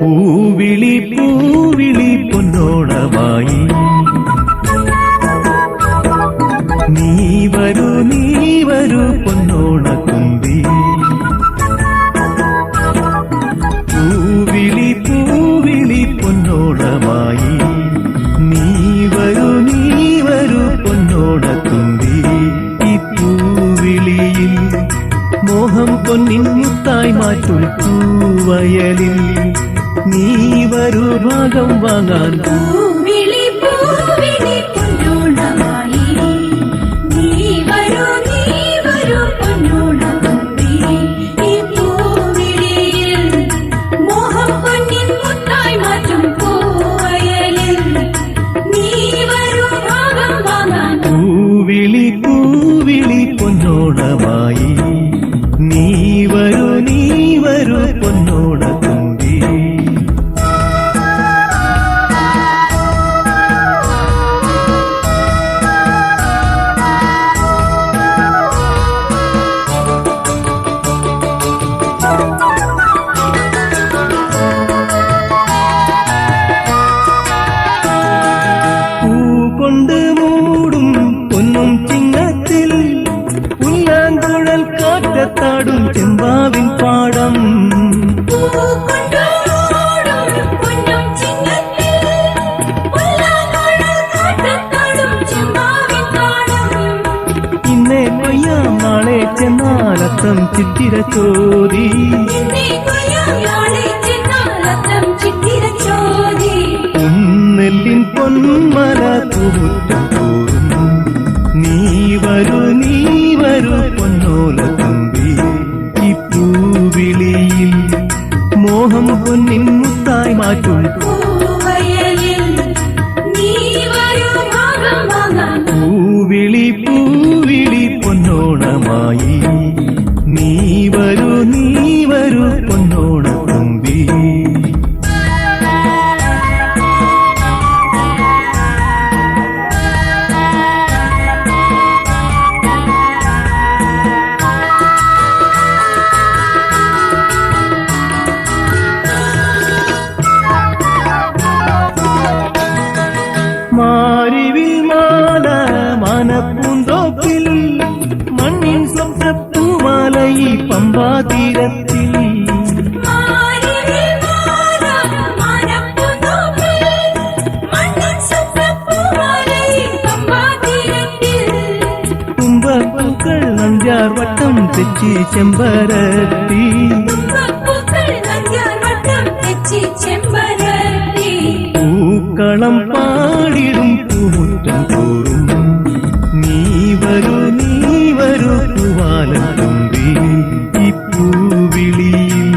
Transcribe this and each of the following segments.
പൂവിളി പൂവിളി പൊന്നോണമായി നീ വരൂ പൊന്നോണത്തുമ്പി പൂവിളി പൂവിളി പൊന്നോണമായി നീ വരൂ പൊന്നോണത്തുമ്പി ഈ പൂവിളിയിൽ മോഹം പൊന്നിൻ മുത്തായി മാറ്റും പൂവയലിൽ നീ വരൂ ഭാഗം വാങ്ങാൻ പൂവിളി പൂവിളി പൊന്നോണമായി നീ വരൂ പൊന്നോണത്തുമ്പി ഈ പൂവിളിയിൽ മോഹം പൊന്നിൻ മുത്തായി മാറ്റും പൂവയലിൽ നീ വരൂ ഭാഗം വാങ്ങാൻ പൂവിളി പൂവിളി പൊന്നോണമായി നീ വരൂ പൊന്നോണത്തുമ്പി കൊണ്ട് മൂടും പൊന്നും ചിങ്ങത്തിൽ പുല്ലാങ്കുഴൽ കാറ്റത്താടും ചെമ്പാവിൻ പാടം ഇന്നേ കൊയ്യാം നാളെ ചെന്നാലത്തം ചിത്തിര ചോദി നെല്ലിൻ പൊന്മല പൂമുറ്റം തോറും നീ വരൂ പൊന്നോലത്തുമ്പി ഈ പൂവിളിയിൽ മോഹം പൊന്നിൻ മുത്തായി മാറ്റും പൂവിളി പൂവിളി പൊന്നോണമായി നീ വരൂ പൊന്നോണത്തുമ്പി മാരിവിൽ മാല മനപ്പൂന്തോപ്പിൽ മണ്ണിൻ സ്വപ്നപ്പൂമാല ഈ പമ്പാതീരത്തിൽ തുമ്പപ്പൂക്കൾ നന്ദ്യാർ വട്ടം തെച്ചി ചെമ്പരത്തി പൂക്കളം പാടിടും പൂമുറ്റം തോറും നീ വരൂ പൂവാലത്തുമ്പി ഈ പൂവിളിയിൽ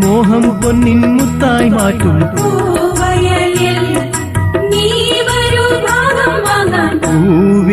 മോഹം പൊന്നിൻ മുത്തായി മാറ്റും പൂവിളി